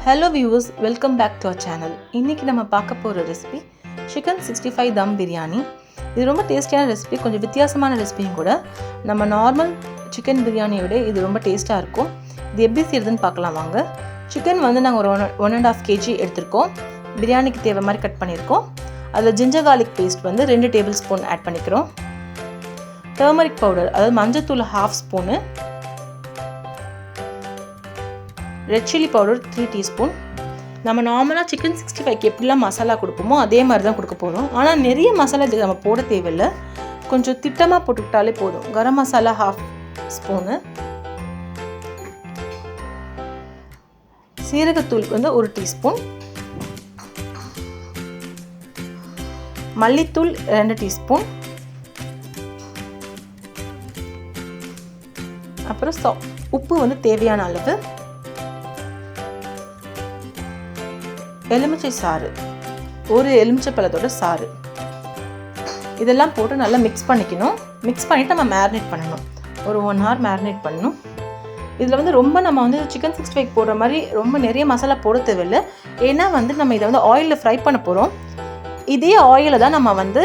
Hello viewers, welcome back to our channel. இன்னைக்கு நம்ம பார்க்க போற ரெசிபி chicken 65 தம் பிரியாணி. இது ரொம்ப டேஸ்டியான ரெசிபி, கொஞ்சம் வித்தியாசமான ரெசிபியும் கூட. நம்ம நார்மல் சிக்கன் பிரியாணியை விட இது ரொம்ப டேஸ்டா இருக்கும். இது எப்படி செய்யறதுன்னு பார்க்கலாம் வாங்க. சிக்கன் வந்து நாங்க ஒரு 1.5 kg எடுத்துர்க்கோம். பிரியாணிக்கு தேவை மாதிரி கட் பண்ணிருக்கோம். அதுல ginger garlic paste வந்து 2 டேபிள்ஸ்பூன் ஆட் பண்ணிக்கிறோம். Turmeric powder அதாவது மஞ்சள் தூள் 1/2 spoon. Red chili powder 3 teaspoon. நம்ம நார்மலா chicken 65 க்கு எப்படிலாம் மசாலா கொடுப்போமோ அதே மாதிரி தான் கொடுக்க போறோம். ஆனா நிறைய மசாலா இதுக்கு நம்ம போட தேவையில்லை. கொஞ்சம் திட்டமா போட்டுக்கிட்டாலே போதும். கரம் மசாலா 1/2 ஸ்பூன். சீரகத்தூள் வந்து 1 டீஸ்பூன். மல்லித்தூள் 2 டீஸ்பூன். அப்புறம் உப்பு வந்து தேவையான அளவு. எலுமிச்சை சாறு, ஒரு எலுமிச்சை பழத்தோட சாறு, இதெல்லாம் போட்டு நல்லா மிக்ஸ் பண்ணிக்கணும். மிக்ஸ் பண்ணிவிட்டு நம்ம மேரினேட் பண்ணணும். ஒரு 1 hour மேரினேட் பண்ணணும். இதில் வந்து ரொம்ப நம்ம வந்து சிக்கன் 65 போடுற மாதிரி ரொம்ப நிறைய மசாலா போட தேவையில்லை. ஏன்னா வந்து நம்ம இதை வந்து ஆயிலில் ஃப்ரை பண்ண போகிறோம். இதே ஆயிலை தான் நம்ம வந்து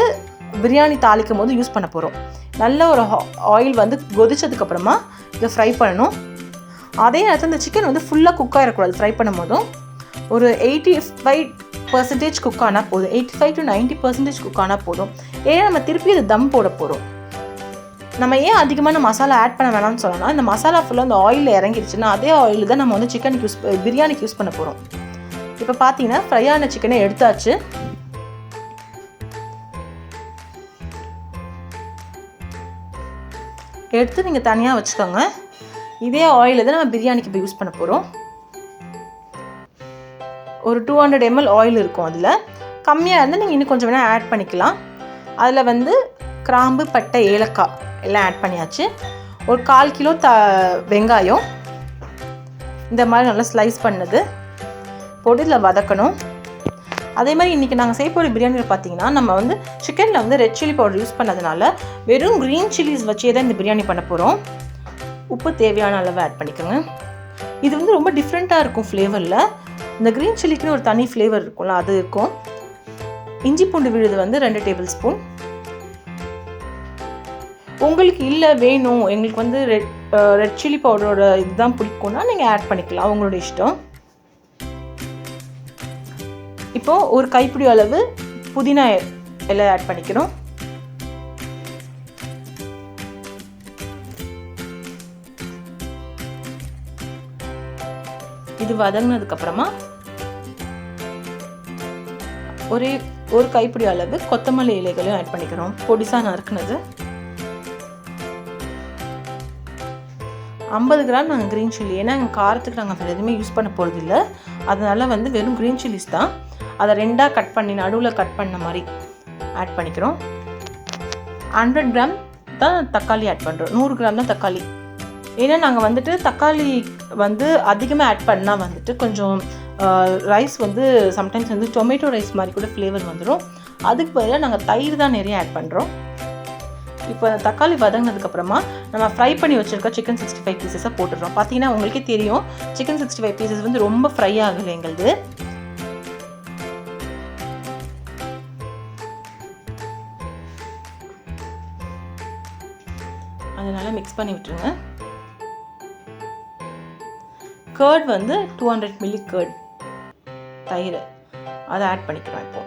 பிரியாணி தாளிக்கும் போது யூஸ் பண்ண போகிறோம். நல்ல ஒரு ஆயில் வந்து கொதிச்சதுக்கப்புறமா இதை ஃப்ரை பண்ணணும். அதே நேரத்தில் இந்த சிக்கன் வந்து ஃபுல்லாக குக் ஆகிடக்கூடாது. ஃப்ரை பண்ணும் போதும் ஒரு 85% குக் ஆனால் போதும். 85 to 90% குக் ஆனால் போதும். ஏன்னா நம்ம திருப்பி இது தம் போட போகிறோம். நம்ம ஏன் அதிகமான மசாலா ஆட் பண்ண வேணாம்னு சொல்லலாம், இந்த மசாலா ஃபுல்லாக அந்த ஆயிலில் இறங்கிடுச்சுன்னா அதே ஆயில் தான் நம்ம வந்து சிக்கனுக்கு பிரியாணிக்கு யூஸ் பண்ண போகிறோம். இப்போ பார்த்தீங்கன்னா ஃப்ரை ஆன சிக்கனை எடுத்தாச்சு. எடுத்து நீங்கள் தனியாக வச்சுக்கோங்க. இதே ஆயிலில் தான் நம்ம பிரியாணிக்கு இப்போ யூஸ் பண்ண போகிறோம். ஒரு 200 ml ஆயில் இருக்கும். அதில் கம்மியாக இருந்தால் நீங்கள் இன்னும் கொஞ்சம் வேணால் ஆட் பண்ணிக்கலாம். அதில் வந்து கிராம்பு, பட்டை, ஏலக்காய் எல்லாம் ஆட் பண்ணியாச்சு. ஒரு 1/4 கிலோ வெங்காயம் இந்த மாதிரி நல்லா ஸ்லைஸ் பண்ணது போட்டு இதில் வதக்கணும். அதே மாதிரி இன்றைக்கி நாங்கள் செய்ய போகிற பிரியாணியில் பார்த்தீங்கன்னா நம்ம வந்து சிக்கனில் வந்து ரெட் சில்லி பவுடர் யூஸ் பண்ணதுனால வெறும் க்ரீன் சில்லிஸ் வச்சே தான் இந்த பிரியாணி பண்ண போகிறோம். உப்பு தேவையான அளவு ஆட் பண்ணிக்கோங்க. இது வந்து ரொம்ப டிஃப்ரெண்ட்டாக இருக்கும் ஃப்ளேவரில். இந்த க்ரீன் சில்லிக்குன்னு ஒரு தனி ஃப்ளேவர் இருக்கும்ல, அது இருக்கும். இஞ்சி பூண்டு விழுது வந்து 2 டேபிள்ஸ்பூன். உங்களுக்கு இல்லை வேணும் எங்களுக்கு வந்து ரெட் சில்லி பவுடரோட இதுதான் பிடிக்கும்னா நீங்கள் ஆட் பண்ணிக்கலாம், அவங்களோட இஷ்டம். இப்போது ஒரு கைப்பிடி அளவு புதினா எல்லாம் ஆட் பண்ணிக்கிறோம். இது வதங்கினதுக்கப்புறமா ஒரு கைப்பிடி அளவு கொத்தமல்லி இலைகளையும் ஆட் பண்ணிக்கிறோம், பொடிசா நறுக்குனது. 50 கிராம் நாங்கள் க்ரீன் சில்லி, ஏன்னா எங்கள் காரத்துக்கு நாங்கள் வேறு எதுவுமே யூஸ் பண்ண போகிறது இல்லை. அதனால வந்து வெறும் க்ரீன் சில்லிஸ் தான். அதை 2ஆக கட் பண்ணி நடுவில் கட் பண்ண மாதிரி ஆட் பண்ணிக்கிறோம். 100 கிராம் தான் தக்காளி ஆட் பண்ணுறோம். 100 கிராம் தான் தக்காளி. ஏன்னா நாங்கள் வந்துட்டு தக்காளி வந்து அதிகமாக ஆட் பண்ணால் வந்துட்டு கொஞ்சம் ரைஸ் வந்து சம்டைம்ஸ் வந்து டொமேட்டோ ரைஸ் மாதிரி கூட ஃப்ளேவர் வந்துடும். அதுக்கு பதிலாக நாங்கள் தயிர் தான் நிறைய ஆட் பண்ணுறோம். இப்போ தக்காளி வதங்கினதுக்கப்புறமா நம்ம ஃப்ரை பண்ணி வச்சுருக்க சிக்கன் 65 பீசஸை போட்டுடுறோம். பார்த்தீங்கன்னா உங்களுக்கே தெரியும் சிக்கன் 65 பீசஸ் வந்து ரொம்ப ஃப்ரை ஆகலை எங்களுது. அதனால் மிக்ஸ் பண்ணி விட்டுருங்க. கர்ட் வந்து 200 ml கர்ட், தயிர், அதை ஆட் பண்ணிக்கிறோம். இப்போ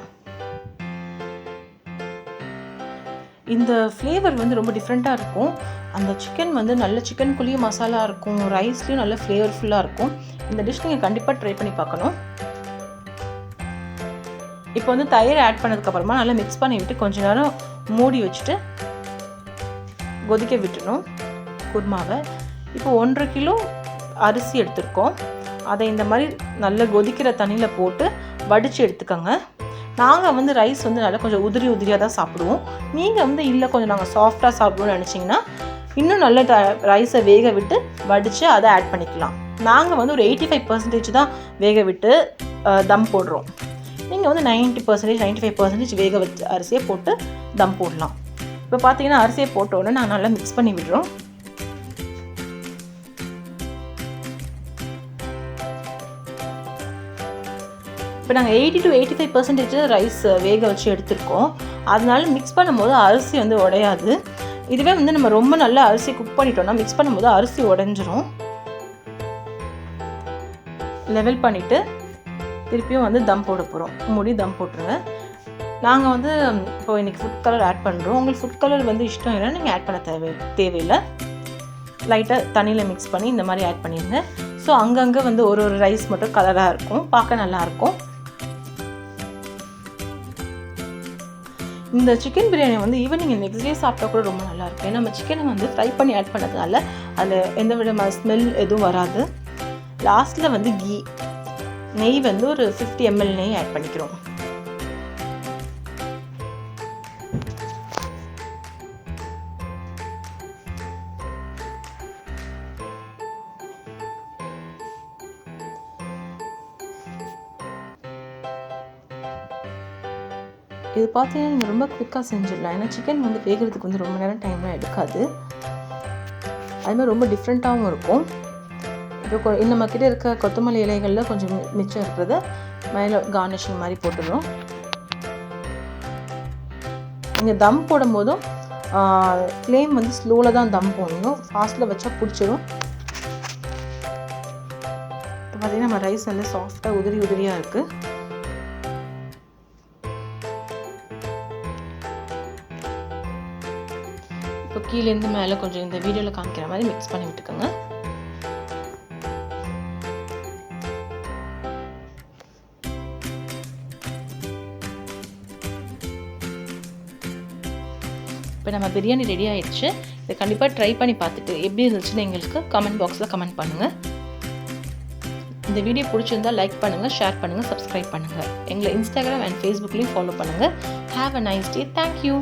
இந்த ஃப்ளேவர் வந்து ரொம்ப டிஃப்ரெண்ட்டாக இருக்கும். அந்த சிக்கன் வந்து நல்ல சிக்கனுக்குள்ளேயும் மசாலா இருக்கும், ரைஸ்லேயும் நல்ல ஃப்ளேவர்ஃபுல்லாக இருக்கும். இந்த டிஷ் நீங்கள் கண்டிப்பாக ட்ரை பண்ணி பார்க்கணும். இப்போ வந்து தயிர் ஆட் பண்ணதுக்கப்புறமா நல்லா மிக்ஸ் பண்ணி விட்டு கொஞ்ச நேரம் மூடி வச்சுட்டு கொதிக்க விட்டுணும் குருமாவை. இப்போ 1.5 கிலோ அரிசி எடுத்துருக்கோம். அதை இந்த மாதிரி நல்ல கொதிக்கிற தண்ணியில் போட்டு வடித்து எடுத்துக்கோங்க. நாங்கள் வந்து ரைஸ் வந்து நல்லா கொஞ்சம் உதிரியாக தான் சாப்பிடுவோம். நீங்கள் வந்து இல்லை கொஞ்சம் நாங்கள் சாஃப்டாக சாப்பிடுவோம்னு நினச்சிங்கன்னா இன்னும் நல்ல ரைஸை வேக விட்டு வடித்து அதை ஆட் பண்ணிக்கலாம். நாங்கள் வந்து ஒரு 85% தான் வேக விட்டு தம் போடுறோம். நீங்கள் வந்து 90% 95% வேக வச்ச அரிசியை போட்டு தம் போடலாம். இப்போ பார்த்தீங்கன்னா அரிசியை போட்டோன்னே நான் நல்லா மிக்ஸ் பண்ணி விடுறோம். இப்போ நாங்கள் 80 to 85% ரைஸ் வேக வச்சு எடுத்துருக்கோம். அதனால மிக்ஸ் பண்ணும்போது அரிசி வந்து உடையாது. இதுவே வந்து நம்ம ரொம்ப நல்லா அரிசி குக் பண்ணிட்டோம்னா மிக்ஸ் பண்ணும்போது அரிசி உடைஞ்சிரும். லெவல் பண்ணிவிட்டு திருப்பியும் வந்து தம் போட போகிறோம். மூடி தம் போட்டுருங்க. நாங்கள் வந்து இப்போ இன்றைக்கி ஃபுட் கலர் ஆட் பண்ணுறோம். உங்களுக்கு ஃபுட் கலர் வந்து இஷ்டம் இல்லைன்னா நீங்கள் ஆட் பண்ண தேவையில்லை. லைட்டாக தண்ணியில் மிக்ஸ் பண்ணி இந்த மாதிரி ஆட் பண்ணிடுங்க. ஸோ அங்கங்கே வந்து ஒரு ரைஸ் மட்டும் கலராக இருக்கும், பார்க்க நல்லாயிருக்கும். இந்த சிக்கன் பிரியாணி வந்து ஈவன் நீங்கள் நெக்ஸ்ட் டே சாப்பிட்டா கூட ரொம்ப நல்லாயிருக்கும். ஏன்னா நம்ம சிக்கனை வந்து ஃப்ரை பண்ணி ஆட் பண்ணதுனால அதில் எந்த விதமான ஸ்மெல் எதுவும் வராது. லாஸ்ட்டில் வந்து நெய் வந்து ஒரு 50 ml நெய் ஆட் பண்ணிக்கிறோம். இது பார்த்தீங்கன்னா நீங்கள் ரொம்ப குயிக்காக செஞ்சிடலாம். ஏன்னா சிக்கன் வந்து வேகிறதுக்கு வந்து ரொம்ப நேரம் டைம்லாம் எடுக்காது. அதுமாதிரி ரொம்ப டிஃப்ரெண்ட்டாகவும் இருக்கும். இப்போ நம்மக்கிட்ட இருக்க கொத்தமல்லி இலைகளில் கொஞ்சம் மிச்சம் இருக்கிறத மேலே கார்னிஷிங் மாதிரி போட்டுடுறோம். நீங்கள் தம் போடும்போதும் ஃப்ளேம் வந்து ஸ்லோவில் தான் தம் போடணும். ஃபாஸ்ட்டில் வச்சா பிடிச்சிடும். இப்போ பார்த்தீங்கன்னா நம்ம ரைஸ் வந்து சாஃப்டாக உதிரியாக இருக்குது. இப்போ கீழேருந்து மேலே கொஞ்சம் இந்த வீடியோவில் காமிக்கிற மாதிரி மிக்ஸ் பண்ணி விட்டுக்கோங்க. இப்போ நம்ம பிரியாணி ரெடி ஆகிடுச்சு. இதை கண்டிப்பாக ட்ரை பண்ணி பார்த்துட்டு எப்படி இருந்துச்சுன்னு எங்களுக்கு கமெண்ட் பாக்ஸில் கமெண்ட் பண்ணுங்கள். இந்த வீடியோ பிடிச்சிருந்தால் லைக் பண்ணுங்கள், ஷேர் பண்ணுங்கள், சப்ஸ்கிரைப் பண்ணுங்கள். எங்களை இன்ஸ்டாகிராம் அண்ட் ஃபேஸ்புக்லேயும் ஃபாலோ பண்ணுங்கள். Have a nice day. Thank you.